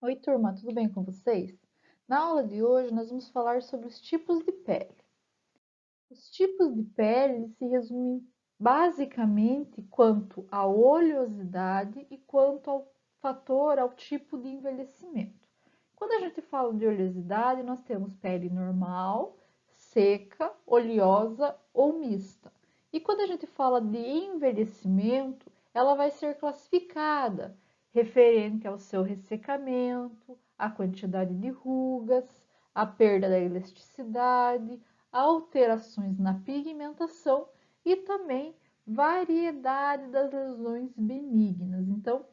Oi, turma, tudo bem com vocês? Na aula de hoje, nós vamos falar sobre os tipos de pele. Os tipos de pele se resumem basicamente quanto à oleosidade e quanto ao tipo de envelhecimento. Quando a gente fala de oleosidade, nós temos pele normal, seca, oleosa ou mista. E quando a gente fala de envelhecimento, ela vai ser classificada referente ao seu ressecamento, a quantidade de rugas, a perda da elasticidade, alterações na pigmentação e também variedade das lesões benignas. Então,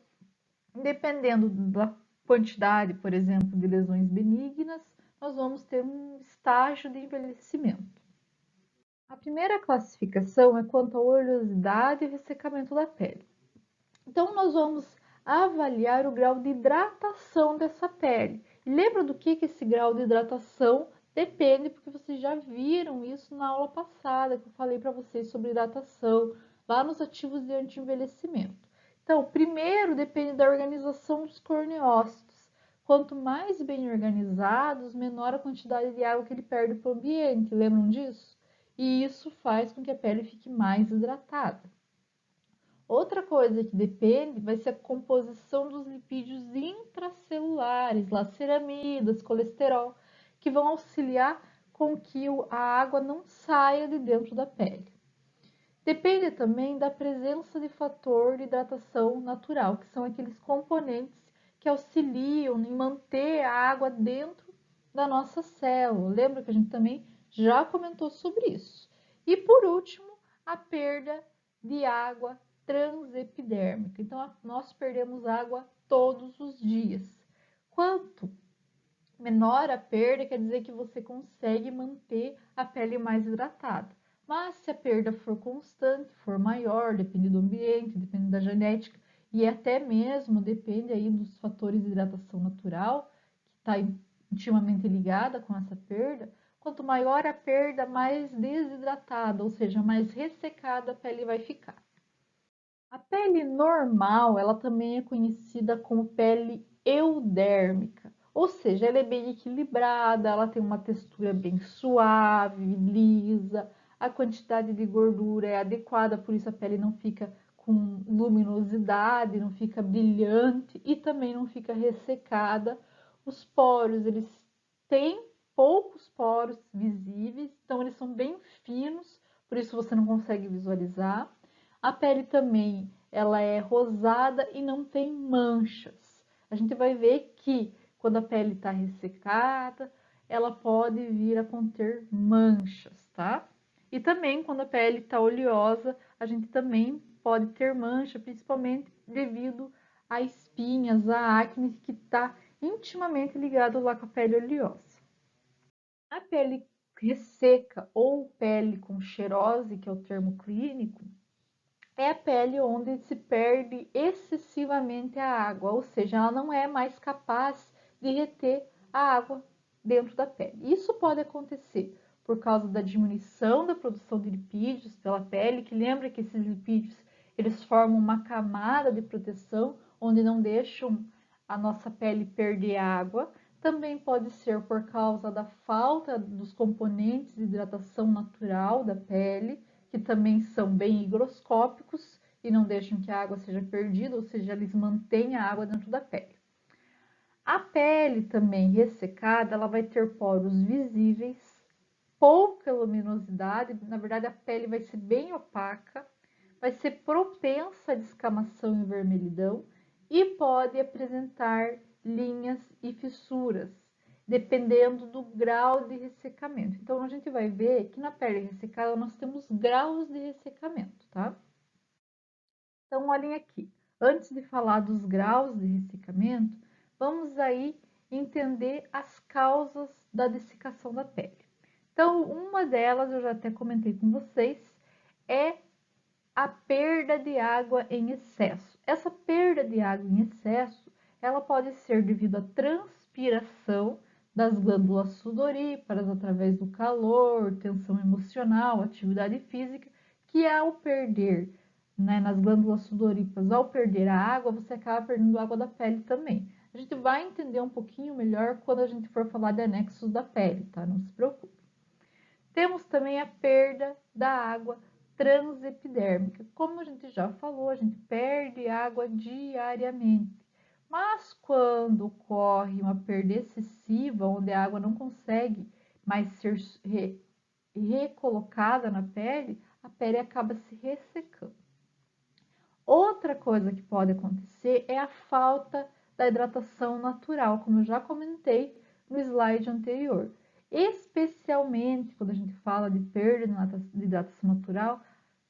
dependendo da quantidade, por exemplo, de lesões benignas, nós vamos ter um estágio de envelhecimento. A primeira classificação é quanto à oleosidade e ressecamento da pele. Então, nós vamos avaliar o grau de hidratação dessa pele. E lembra do que esse grau de hidratação depende, porque vocês já viram isso na aula passada, que eu falei para vocês sobre hidratação, lá nos ativos de anti-envelhecimento. Então, primeiro depende da organização dos corneócitos. Quanto mais bem organizados, menor a quantidade de água que ele perde para o ambiente. Lembram disso? E isso faz com que a pele fique mais hidratada. Outra coisa que depende vai ser a composição dos lipídios intracelulares, lá ceramidas, colesterol, que vão auxiliar com que a água não saia de dentro da pele. Depende também da presença de fator de hidratação natural, que são aqueles componentes que auxiliam em manter a água dentro da nossa célula. Lembra que a gente também já comentou sobre isso. E por último, a perda de água transepidérmica. Então, nós perdemos água todos os dias. Quanto menor a perda, quer dizer que você consegue manter a pele mais hidratada. Mas se a perda for constante, for maior, depende do ambiente, depende da genética e até mesmo depende aí dos fatores de hidratação natural, que está intimamente ligada com essa perda. Quanto maior a perda, mais desidratada, ou seja, mais ressecada a pele vai ficar. A pele normal, ela também é conhecida como pele eudérmica, ou seja, ela é bem equilibrada, ela tem uma textura bem suave, lisa, a quantidade de gordura é adequada, por isso a pele não fica com luminosidade, não fica brilhante e também não fica ressecada. Os poros, eles têm poucos poros visíveis, então eles são bem finos, por isso você não consegue visualizar. A pele também, ela é rosada e não tem manchas. A gente vai ver que quando a pele está ressecada, ela pode vir a conter manchas, tá? E também quando a pele está oleosa, a gente também pode ter mancha, principalmente devido a espinhas, a acne que está intimamente ligado lá com a pele oleosa. A pele resseca ou pele com xerose, que é o termo clínico, é a pele onde se perde excessivamente a água, ou seja, ela não é mais capaz de reter a água dentro da pele. Isso pode acontecer por causa da diminuição da produção de lipídios pela pele, que lembra que esses lipídios eles formam uma camada de proteção onde não deixam a nossa pele perder água. Também pode ser por causa da falta dos componentes de hidratação natural da pele, que também são bem higroscópicos e não deixam que a água seja perdida, ou seja, eles mantêm a água dentro da pele. A pele também ressecada, ela vai ter poros visíveis, pouca luminosidade, na verdade a pele vai ser bem opaca, vai ser propensa a descamação e vermelhidão e pode apresentar linhas e fissuras, dependendo do grau de ressecamento. Então, a gente vai ver que na pele ressecada nós temos graus de ressecamento, tá? Então, olhem aqui. Antes de falar dos graus de ressecamento, vamos aí entender as causas da dessecação da pele. Então, uma delas, eu já até comentei com vocês, é a perda de água em excesso. Essa perda de água em excesso, ela pode ser devido à transpiração das glândulas sudoríparas através do calor, tensão emocional, atividade física, que ao perder, né, nas glândulas sudoríparas, ao perder a água, você acaba perdendo água da pele também. A gente vai entender um pouquinho melhor quando a gente for falar de anexos da pele, tá? Não se preocupe. Temos também a perda da água transepidérmica. Como a gente já falou, a gente perde água diariamente. Mas quando ocorre uma perda excessiva, onde a água não consegue mais ser recolocada na pele, a pele acaba se ressecando. Outra coisa que pode acontecer é a falta da hidratação natural, como eu já comentei no slide anterior. Especialmente quando a gente fala de perda de hidratação natural,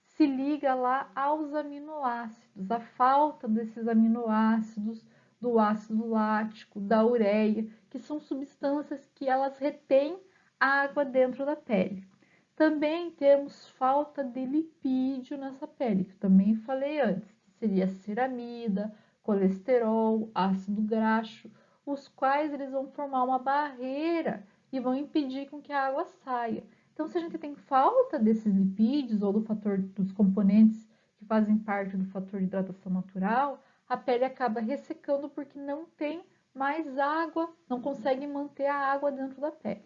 se liga lá aos aminoácidos, a falta desses aminoácidos, do ácido lático, da ureia, que são substâncias que elas retêm água dentro da pele. Também temos falta de lipídio nessa pele, que eu também falei antes, que seria ceramida, colesterol, ácido graxo, os quais eles vão formar uma barreira e vão impedir com que a água saia. Então, se a gente tem falta desses lipídios ou dos componentes que fazem parte do fator de hidratação natural, a pele acaba ressecando porque não tem mais água, não consegue manter a água dentro da pele.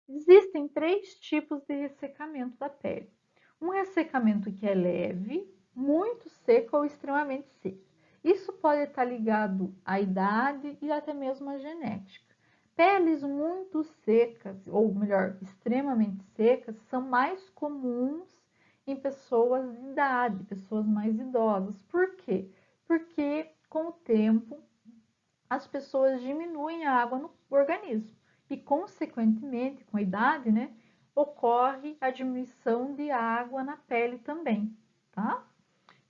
Existem 3 tipos de ressecamento da pele. Um ressecamento que é leve, muito seco ou extremamente seco. Isso pode estar ligado à idade e até mesmo à genética. Peles muito secas, ou melhor, extremamente secas, são mais comuns em pessoas de idade, pessoas mais idosas. Por quê? Porque com o tempo as pessoas diminuem a água no organismo e, consequentemente, com a idade, né, ocorre a diminuição de água na pele também, tá?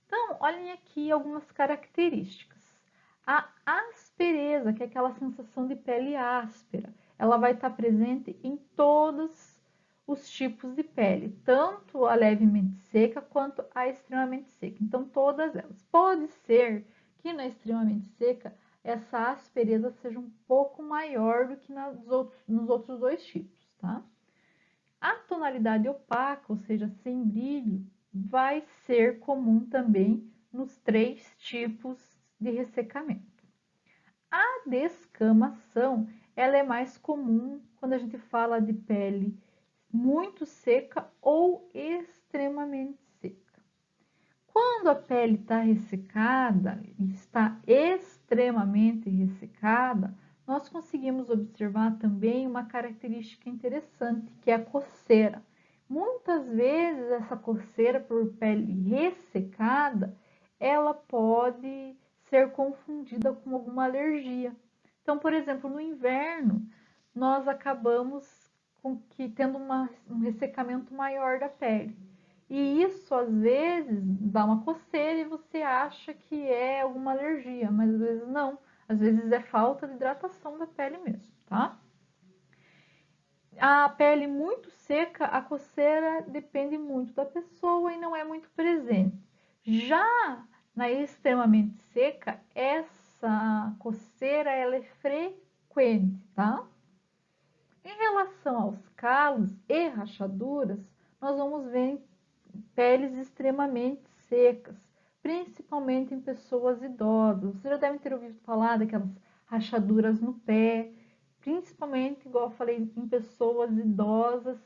Então, olhem aqui algumas características. A aspereza, que é aquela sensação de pele áspera, ela vai estar presente em todos os tipos de pele, tanto a levemente seca quanto a extremamente seca. Então, todas elas. Pode ser que na extremamente seca essa aspereza seja um pouco maior do que nos outros 2 tipos, tá? A tonalidade opaca, ou seja, sem brilho, vai ser comum também nos 3 tipos de ressecamento. A descamação, ela é mais comum quando a gente fala de pele muito seca ou extremamente seca. Quando a pele está ressecada, está extremamente ressecada, nós conseguimos observar também uma característica interessante, que é a coceira. Muitas vezes essa coceira por pele ressecada, ela pode ser confundida com alguma alergia. Então, por exemplo, no inverno, nós acabamos tendo um ressecamento maior da pele. E isso, às vezes, dá uma coceira e você acha que é alguma alergia, mas às vezes não. Às vezes é falta de hidratação da pele mesmo, tá? A pele muito seca, a coceira depende muito da pessoa e não é muito presente. Já na extremamente seca, essa coceira ela é frequente, tá? Em relação aos calos e rachaduras, nós vamos ver peles extremamente secas, principalmente em pessoas idosas. Você já deve ter ouvido falar daquelas rachaduras no pé, principalmente, igual eu falei, em pessoas idosas,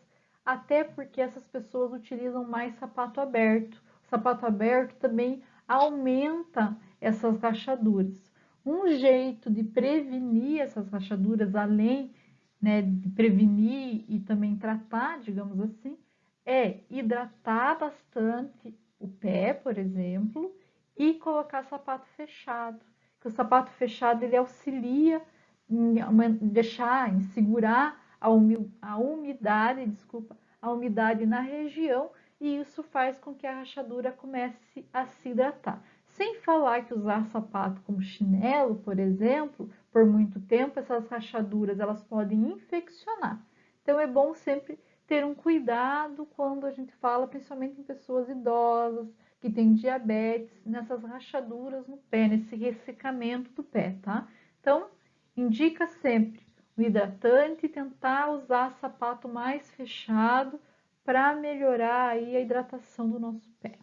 até porque essas pessoas utilizam mais sapato aberto. O sapato aberto também aumenta essas rachaduras. Um jeito de prevenir essas rachaduras, além, né, de prevenir e também tratar, digamos assim, é hidratar bastante o pé, por exemplo, e colocar sapato fechado. Que o sapato fechado ele auxilia em segurar a umidade, desculpa, a umidade na região e isso faz com que a rachadura comece a se hidratar. Sem falar que usar sapato como chinelo, por exemplo, por muito tempo, essas rachaduras elas podem infeccionar. Então é bom sempre ter um cuidado quando a gente fala, principalmente em pessoas idosas, que têm diabetes, nessas rachaduras no pé, nesse ressecamento do pé, tá? Então, indica sempre o hidratante e tentar usar sapato mais fechado para melhorar aí a hidratação do nosso pé.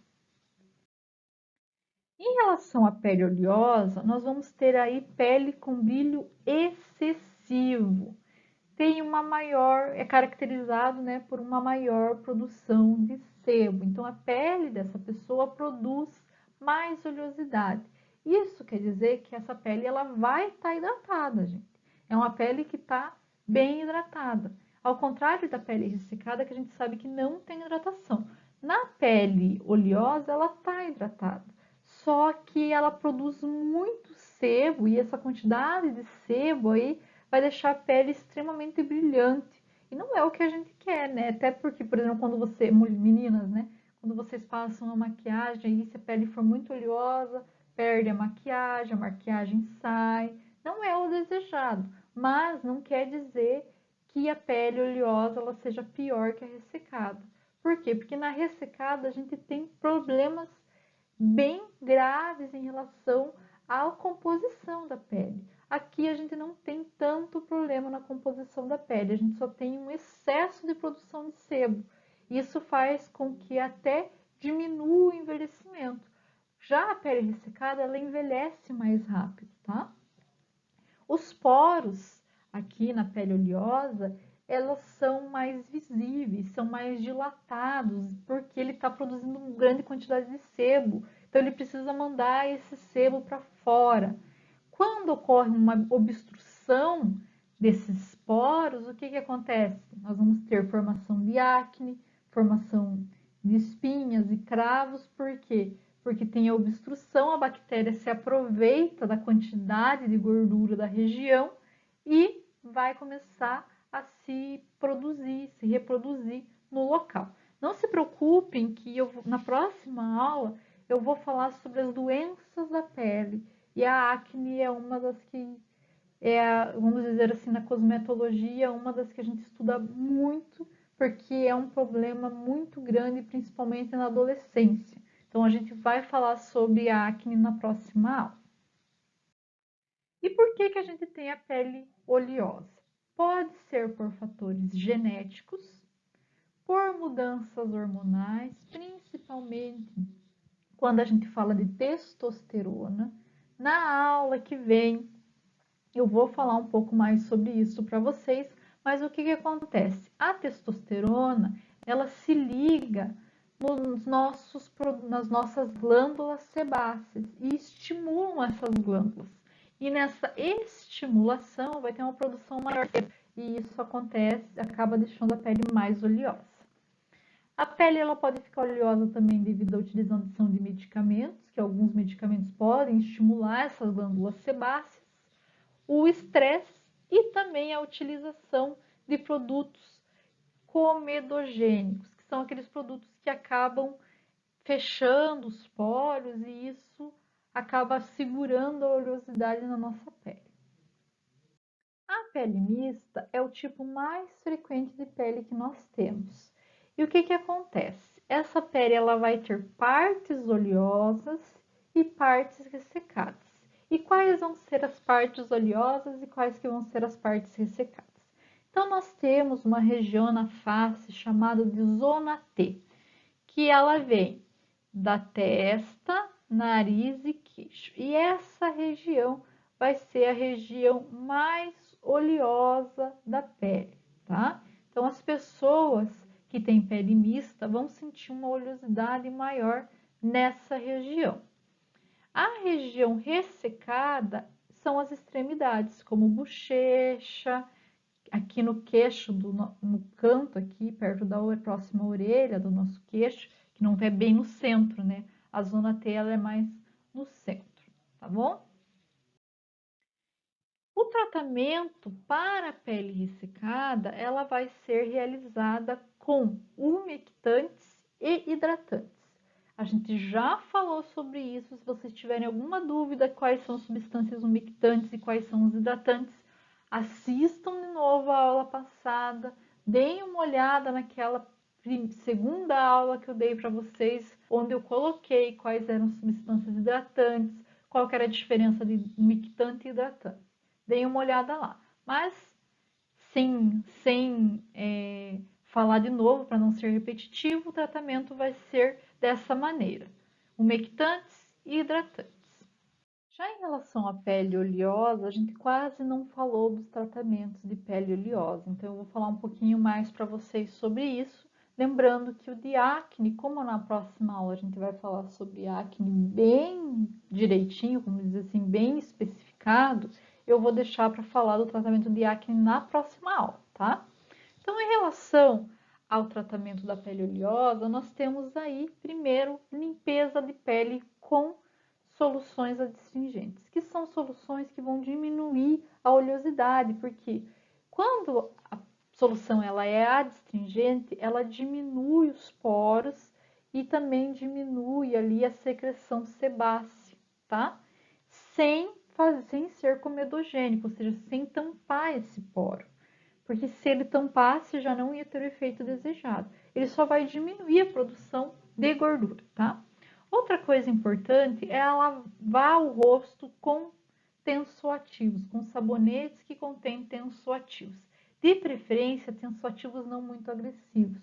Em relação à pele oleosa, nós vamos ter aí pele com brilho excessivo. Tem uma maior, é caracterizado, né, por uma maior produção de sebo. Então a pele dessa pessoa produz mais oleosidade. Isso quer dizer que essa pele ela vai estar hidratada, gente. É uma pele que está bem hidratada. Ao contrário da pele ressecada, que a gente sabe que não tem hidratação. Na pele oleosa, ela está hidratada. Só que ela produz muito sebo e essa quantidade de sebo aí vai deixar a pele extremamente brilhante. E não é o que a gente quer, né? Até porque, por exemplo, quando você, meninas, né? Quando vocês passam uma maquiagem, e se a pele for muito oleosa, perde a maquiagem sai. Não é o desejado, mas não quer dizer que a pele oleosa ela seja pior que a ressecada. Por quê? Porque na ressecada a gente tem problemas bem graves em relação à composição da pele. Aqui a gente não tem tanto problema na composição da pele, a gente só tem um excesso de produção de sebo. Isso faz com que até diminua o envelhecimento. Já a pele ressecada, ela envelhece mais rápido, tá? Os poros aqui na pele oleosa, elas são mais visíveis, são mais dilatados, porque ele está produzindo uma grande quantidade de sebo. Então ele precisa mandar esse sebo para fora. Quando ocorre uma obstrução desses poros, o que acontece? Nós vamos ter formação de acne, formação de espinhas e cravos, por quê? Porque tem a obstrução, a bactéria se aproveita da quantidade de gordura da região e vai começar a se produzir, se reproduzir no local. Não se preocupem que na próxima aula eu vou falar sobre as doenças da pele e a acne é uma das que vamos dizer assim, na cosmetologia, uma das que a gente estuda muito, porque é um problema muito grande, principalmente na adolescência. Então, a gente vai falar sobre a acne na próxima aula. E por que a gente tem a pele oleosa? Pode ser por fatores genéticos, por mudanças hormonais, principalmente quando a gente fala de testosterona. Na aula que vem, eu vou falar um pouco mais sobre isso para vocês, mas o que acontece? A testosterona, ela se liga nas nossas glândulas sebáceas e estimulam essas glândulas. E nessa estimulação vai ter uma produção maior e isso acontece, acaba deixando a pele mais oleosa. A pele ela pode ficar oleosa também devido à utilização de medicamentos, que alguns medicamentos podem estimular essas glândulas sebáceas, o estresse e também a utilização de produtos comedogênicos, que são aqueles produtos que acabam fechando os poros e isso acaba segurando a oleosidade na nossa pele. A pele mista é o tipo mais frequente de pele que nós temos. E o que acontece? Essa pele ela vai ter partes oleosas e partes ressecadas. E quais vão ser as partes oleosas e quais que vão ser as partes ressecadas? Então, nós temos uma região na face chamada de zona T, que ela vem da testa, nariz e queixo. E essa região vai ser a região mais oleosa da pele, tá? Então, as pessoas que têm pele mista vão sentir uma oleosidade maior nessa região. A região ressecada são as extremidades, como bochecha, aqui no queixo, no canto aqui, perto da próxima orelha do nosso queixo, que não é bem no centro, né? A zona T ela é mais no centro, tá bom? O tratamento para a pele ressecada, ela vai ser realizada com umectantes e hidratantes. A gente já falou sobre isso, se vocês tiverem alguma dúvida quais são as substâncias umectantes e quais são os hidratantes, assistam de novo a aula passada, deem uma olhada naquela segunda aula que eu dei para vocês, onde eu coloquei quais eram as substâncias hidratantes, qual era a diferença de umectante e hidratante. Deem uma olhada lá. Mas, sem falar de novo, para não ser repetitivo, o tratamento vai ser dessa maneira. Umectantes e hidratantes. Já em relação à pele oleosa, a gente quase não falou dos tratamentos de pele oleosa, então eu vou falar um pouquinho mais para vocês sobre isso. Lembrando que o de acne, como na próxima aula a gente vai falar sobre acne bem direitinho, como dizer assim, bem especificado, eu vou deixar para falar do tratamento de acne na próxima aula, tá? Então, em relação ao tratamento da pele oleosa, nós temos aí, primeiro, limpeza de pele com soluções adstringentes, que são soluções que vão diminuir a oleosidade, porque quando a solução ela é adstringente, ela diminui os poros e também diminui ali a secreção sebácea, tá? Sem ser comedogênico, ou seja, sem tampar esse poro. Porque se ele tampasse, já não ia ter o efeito desejado. Ele só vai diminuir a produção de gordura, tá? Outra coisa importante é lavar o rosto com tensoativos, com sabonetes que contêm tensoativos. De preferência, tensoativos não muito agressivos.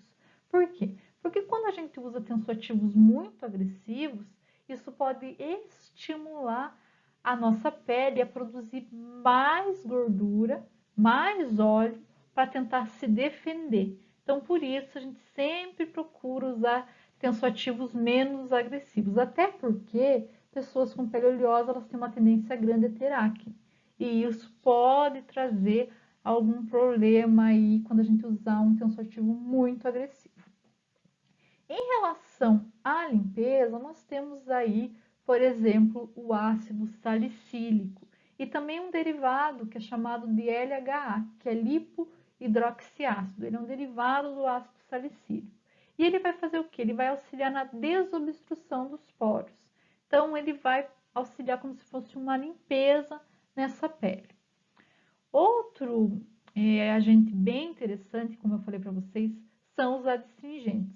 Por quê? Porque quando a gente usa tensoativos muito agressivos, isso pode estimular a nossa pele a produzir mais gordura, mais óleo, para tentar se defender. Então, por isso, a gente sempre procura usar tensoativos menos agressivos, até porque pessoas com pele oleosa elas têm uma tendência grande a ter acne, e isso pode trazer algum problema aí quando a gente usar um tensoativo muito agressivo. Em relação à limpeza, nós temos aí, por exemplo, o ácido salicílico e também um derivado que é chamado de LHA, que é lipohidroxiácido. Ele é um derivado do ácido salicílico. E ele vai fazer o quê? Ele vai auxiliar na desobstrução dos poros. Então, ele vai auxiliar como se fosse uma limpeza nessa pele. Outro agente bem interessante, como eu falei para vocês, são os adstringentes,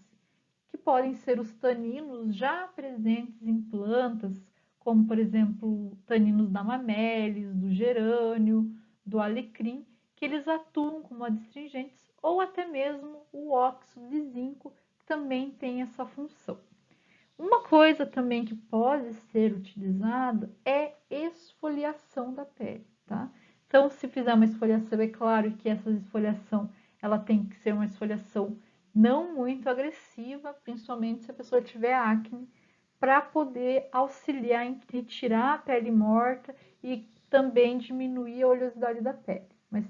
que podem ser os taninos já presentes em plantas, como por exemplo, taninos da mamelis, do gerânio, do alecrim, que eles atuam como adstringentes, ou até mesmo o óxido de zinco, que também tem essa função. Uma coisa também que pode ser utilizada é esfoliação da pele, tá? Então, se fizer uma esfoliação, é claro que essa esfoliação ela tem que ser uma esfoliação não muito agressiva, principalmente se a pessoa tiver acne, para poder auxiliar em retirar a pele morta e também diminuir a oleosidade da pele. Mas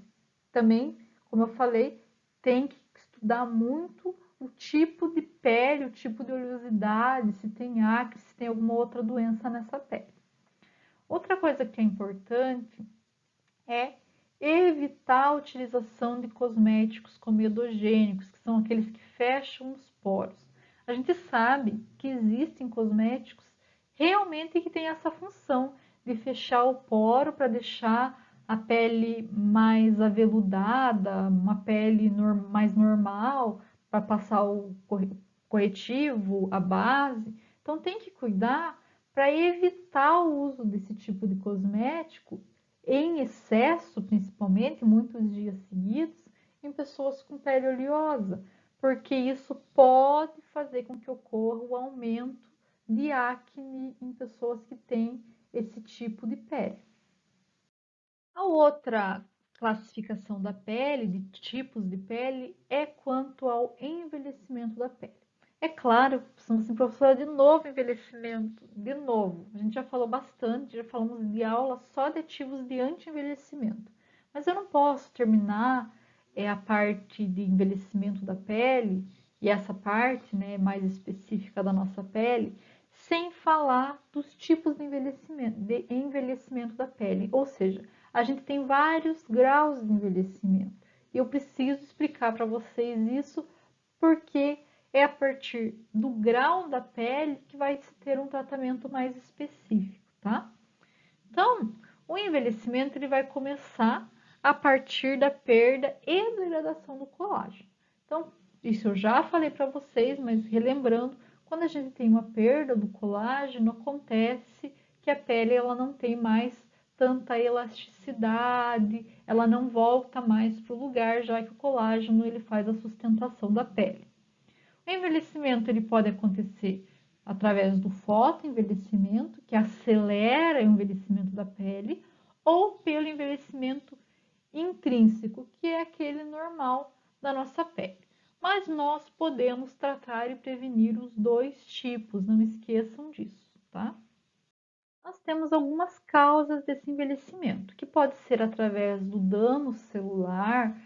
também, como eu falei, tem que estudar muito o tipo de pele, o tipo de oleosidade, se tem acne, se tem alguma outra doença nessa pele. Outra coisa que é importante é evitar a utilização de cosméticos comedogênicos, que são aqueles que fecham os poros. A gente sabe que existem cosméticos realmente que têm essa função de fechar o poro para deixar a pele mais aveludada, uma pele mais normal, para passar o corretivo, a base. Então tem que cuidar para evitar o uso desse tipo de cosmético em excesso, principalmente, muitos dias seguidos, em pessoas com pele oleosa, porque isso pode fazer com que ocorra o aumento de acne em pessoas que têm esse tipo de pele. A outra classificação da pele, de tipos de pele, é quanto ao envelhecimento da pele. É claro, precisamos assim, professora, de novo envelhecimento, de novo. A gente já falou bastante, já falamos de aula só de ativos de anti-envelhecimento. Mas eu não posso terminar a parte de envelhecimento da pele, e essa parte mais específica da nossa pele, sem falar dos tipos de envelhecimento da pele. Ou seja, a gente tem vários graus de envelhecimento. E eu preciso explicar para vocês isso porque é a partir do grau da pele que vai se ter um tratamento mais específico, tá? Então, o envelhecimento ele vai começar a partir da perda e degradação do colágeno. Então, isso eu já falei para vocês, mas relembrando, quando a gente tem uma perda do colágeno, acontece que a pele ela não tem mais tanta elasticidade, ela não volta mais para o lugar, já que o colágeno ele faz a sustentação da pele. O envelhecimento ele pode acontecer através do fotoenvelhecimento, que acelera o envelhecimento da pele, ou pelo envelhecimento intrínseco, que é aquele normal da nossa pele. Mas nós podemos tratar e prevenir os dois tipos, não esqueçam disso, tá? Nós temos algumas causas desse envelhecimento, que pode ser através do dano celular,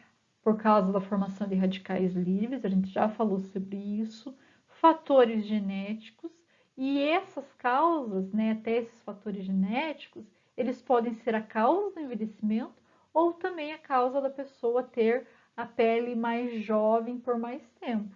por causa da formação de radicais livres, a gente já falou sobre isso, fatores genéticos, e essas causas, né, até esses fatores genéticos, eles podem ser a causa do envelhecimento ou também a causa da pessoa ter a pele mais jovem por mais tempo.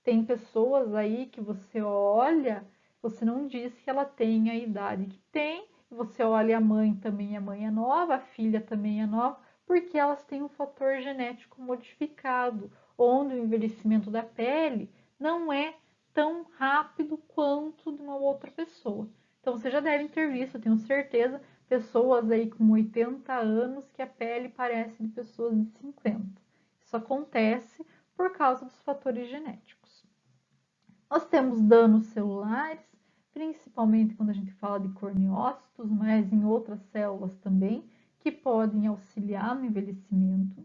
Tem pessoas aí que você olha, você não diz que ela tem a idade que tem, você olha a mãe também, a mãe é nova, a filha também é nova, porque elas têm um fator genético modificado, onde o envelhecimento da pele não é tão rápido quanto de uma outra pessoa. Então, vocês já devem ter visto, eu tenho certeza, pessoas aí com 80 anos que a pele parece de pessoas de 50. Isso acontece por causa dos fatores genéticos. Nós temos danos celulares, principalmente quando a gente fala de corneócitos, mas em outras células também, que podem auxiliar no envelhecimento.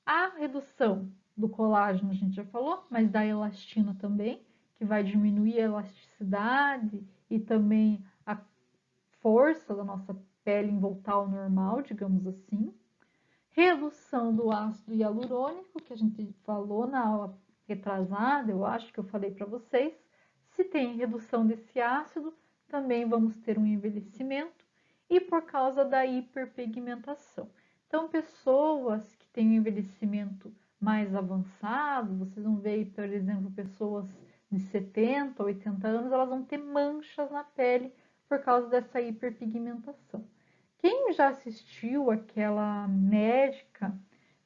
A redução do colágeno, a gente já falou, mas da elastina também, que vai diminuir a elasticidade e também a força da nossa pele em voltar ao normal, digamos assim. Redução do ácido hialurônico, que a gente falou na aula retrasada, eu acho que eu falei para vocês. Se tem redução desse ácido, também vamos ter um envelhecimento e por causa da hiperpigmentação. Então, pessoas que têm um envelhecimento mais avançado, vocês vão ver, por exemplo, pessoas de 70, 80 anos, elas vão ter manchas na pele por causa dessa hiperpigmentação. Quem já assistiu aquela médica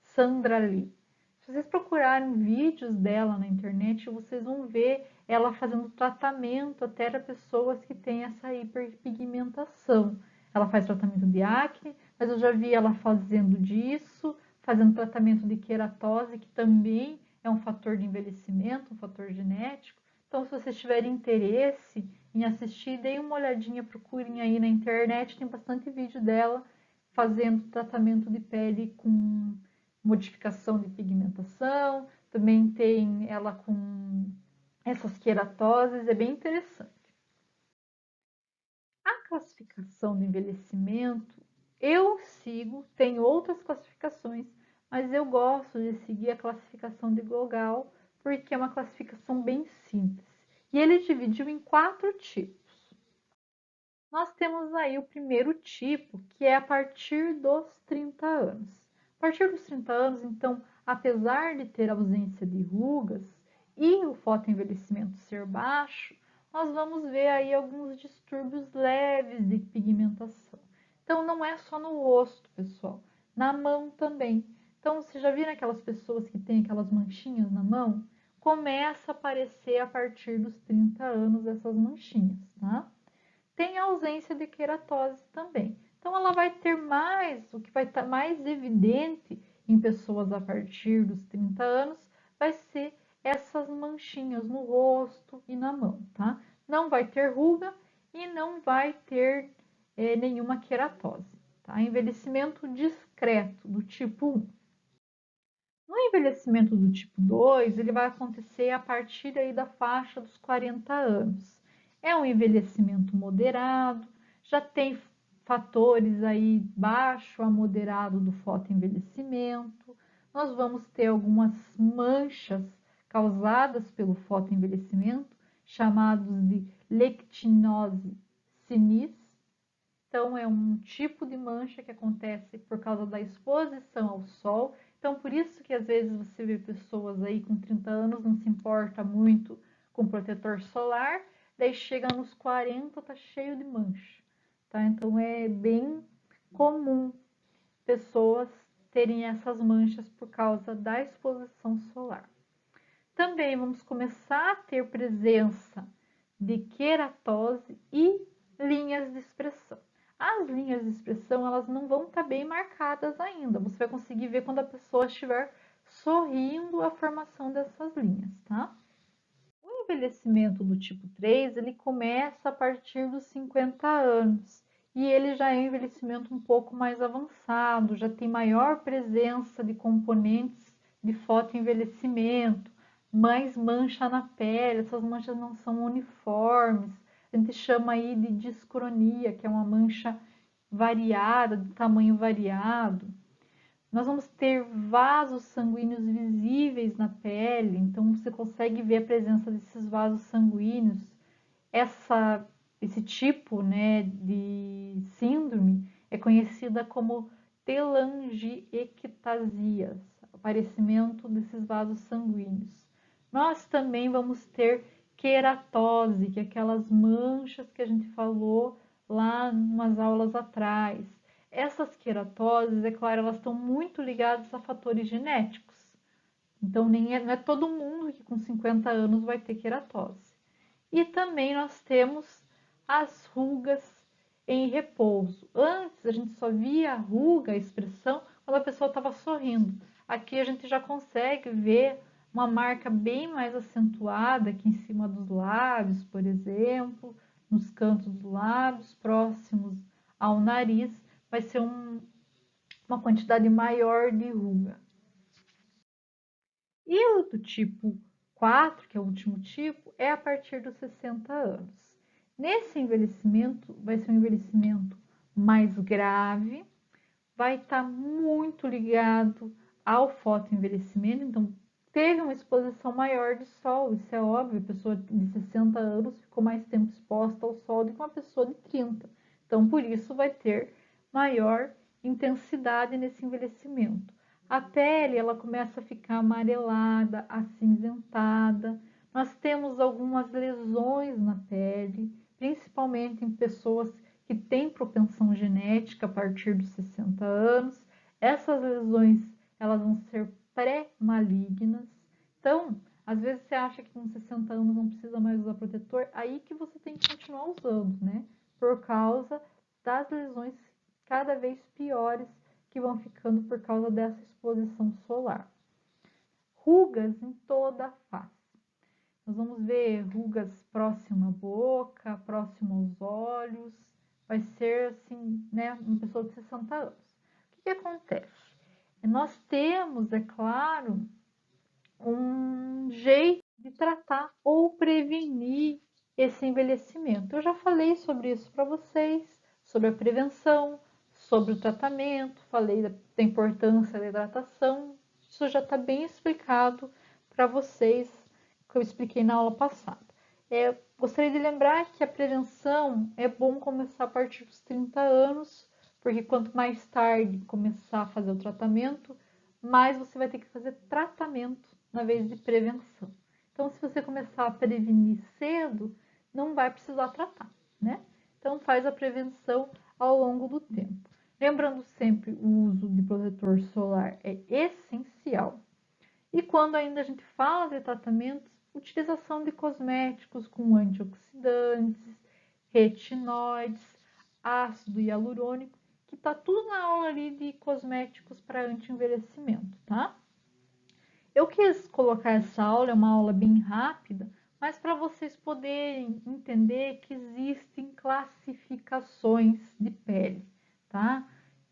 Sandra Lee? Se vocês procurarem vídeos dela na internet, vocês vão ver ela fazendo tratamento até para pessoas que têm essa hiperpigmentação. Ela faz tratamento de acne, mas eu já vi ela fazendo disso, fazendo tratamento de queratose, que também é um fator de envelhecimento, um fator genético. Então, se vocês tiverem interesse em assistir, deem uma olhadinha, procurem aí na internet, tem bastante vídeo dela fazendo tratamento de pele com modificação de pigmentação, também tem ela com essas queratoses, é bem interessante. A classificação do envelhecimento, eu sigo, tem outras classificações, mas eu gosto de seguir a classificação de Gogol, porque é uma classificação bem simples. E ele dividiu em 4 tipos. Nós temos aí o primeiro tipo, que é a partir dos 30 anos. A partir dos 30 anos, então, apesar de ter ausência de rugas e o fotoenvelhecimento ser baixo, nós vamos ver aí alguns distúrbios leves de pigmentação. Então, não é só no rosto, pessoal, na mão também. Então, você já viram aquelas pessoas que têm aquelas manchinhas na mão? Começa a aparecer a partir dos 30 anos essas manchinhas, tá? Tem a ausência de queratose também. Então, ela vai ter mais, o que vai estar mais evidente em pessoas a partir dos 30 anos, vai ser essas manchinhas no rosto e na mão, tá? Não vai ter ruga e não vai ter nenhuma queratose, tá? Envelhecimento discreto, do tipo 1. No envelhecimento do tipo 2, ele vai acontecer a partir aí da faixa dos 40 anos. É um envelhecimento moderado, já tem fatores aí baixo a moderado do fotoenvelhecimento. Nós vamos ter algumas manchas causadas pelo fotoenvelhecimento, chamados de lectinose sinis. Então, é um tipo de mancha que acontece por causa da exposição ao sol. Então, por isso que às vezes você vê pessoas aí com 30 anos, não se importa muito com protetor solar, daí chega nos 40, tá cheio de mancha, tá? Então, é bem comum pessoas terem essas manchas por causa da exposição solar. Também vamos começar a ter presença de queratose e linhas de expressão. As linhas de expressão, elas não vão estar bem marcadas ainda. Você vai conseguir ver quando a pessoa estiver sorrindo a formação dessas linhas, tá? O envelhecimento do tipo 3, ele começa a partir dos 50 anos. E ele já é um envelhecimento um pouco mais avançado, já tem maior presença de componentes de fotoenvelhecimento, mais mancha na pele, essas manchas não são uniformes. A gente chama aí de discronia, que é uma mancha variada, de tamanho variado. Nós vamos ter vasos sanguíneos visíveis na pele, então você consegue ver a presença desses vasos sanguíneos. Esse tipo, né, de síndrome é conhecida como telangiectasias, aparecimento desses vasos sanguíneos. Nós também vamos ter queratose, que é aquelas manchas que a gente falou lá em umas aulas atrás. Essas queratoses, é claro, elas estão muito ligadas a fatores genéticos. Então, não é todo mundo que com 50 anos vai ter queratose. E também nós temos as rugas em repouso. Antes, a gente só via a ruga, a expressão, quando a pessoa estava sorrindo. Aqui a gente já consegue ver uma marca bem mais acentuada aqui em cima dos lábios, por exemplo, nos cantos dos lábios, próximos ao nariz, vai ser uma quantidade maior de ruga. E o do tipo 4, que é o último tipo, é a partir dos 60 anos. Nesse envelhecimento, vai ser um envelhecimento mais grave, vai estar muito ligado ao fotoenvelhecimento, então teve uma exposição maior de sol, isso é óbvio, a pessoa de 60 anos ficou mais tempo exposta ao sol do que uma pessoa de 30. Então, por isso vai ter maior intensidade nesse envelhecimento. A pele, ela começa a ficar amarelada, acinzentada. Nós temos algumas lesões na pele, principalmente em pessoas que têm propensão genética a partir dos 60 anos. Essas lesões, elas vão ser pré-malignas. Então, às vezes você acha que com 60 anos não precisa mais usar protetor, aí que você tem que continuar usando, né? Por causa das lesões cada vez piores que vão ficando por causa dessa exposição solar. Rugas em toda a face. Nós vamos ver rugas próximo à boca, próximo aos olhos. Vai ser assim, né, uma pessoa de 60 anos. O que acontece? Nós temos, é claro, um jeito de tratar ou prevenir esse envelhecimento. Eu já falei sobre isso para vocês, sobre a prevenção, sobre o tratamento, falei da importância da hidratação. Isso já está bem explicado para vocês, que eu expliquei na aula passada. Gostaria de lembrar que a prevenção é bom começar a partir dos 30 anos, porque quanto mais tarde começar a fazer o tratamento, mais você vai ter que fazer tratamento na vez de prevenção. Então, se você começar a prevenir cedo, não vai precisar tratar, né? Então, faz a prevenção ao longo do tempo. Lembrando sempre, o uso de protetor solar é essencial. E quando ainda a gente fala de tratamentos, utilização de cosméticos com antioxidantes, retinóides, ácido hialurônico, que está tudo na aula ali de cosméticos para anti-envelhecimento, tá? Eu quis colocar essa aula, é uma aula bem rápida, mas para vocês poderem entender que existem classificações de pele, tá?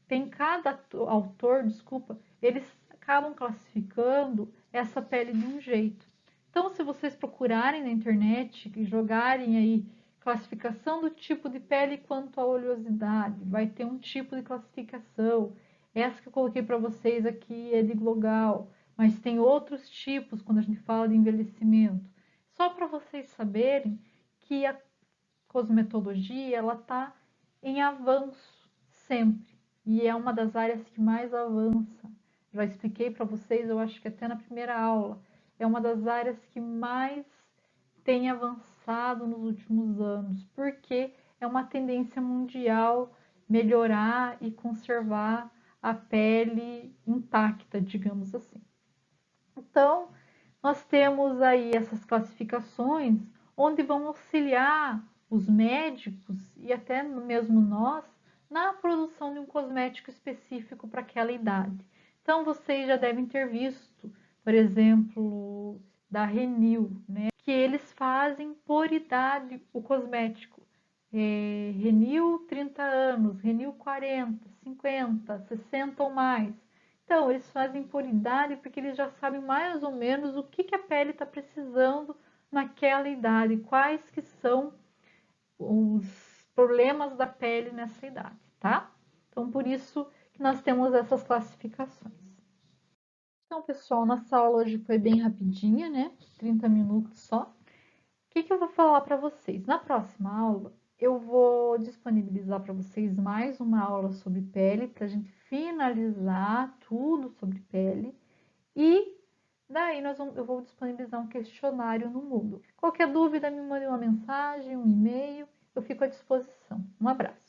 Tem cada autor, desculpa, eles acabam classificando essa pele de um jeito. Então, se vocês procurarem na internet e jogarem aí classificação do tipo de pele quanto à oleosidade, vai ter um tipo de classificação. Essa que eu coloquei para vocês aqui é de Glogal, mas tem outros tipos quando a gente fala de envelhecimento. Só para vocês saberem que a cosmetologia ela está em avanço sempre e é uma das áreas que mais avança. Já expliquei para vocês, eu acho que até na primeira aula, é uma das áreas que mais tem avançado nos últimos anos, porque é uma tendência mundial melhorar e conservar a pele intacta, digamos assim. Então, nós temos aí essas classificações onde vão auxiliar os médicos e até mesmo nós na produção de um cosmético específico para aquela idade. Então, vocês já devem ter visto, por exemplo, da Renil, né, que eles fazem por idade o cosmético. Renew 30 anos, Renew 40, 50, 60 ou mais. Então, eles fazem por idade porque eles já sabem mais ou menos o que a pele está precisando naquela idade, quais que são os problemas da pele nessa idade, tá? Então, por isso que nós temos essas classificações. Então, pessoal, nossa aula hoje foi bem rapidinha, né? 30 minutos só. O que eu vou falar para vocês? Na próxima aula, eu vou disponibilizar para vocês mais uma aula sobre pele, para a gente finalizar tudo sobre pele. E daí eu vou disponibilizar um questionário no Moodle. Qualquer dúvida, me mande uma mensagem, um e-mail, eu fico à disposição. Um abraço.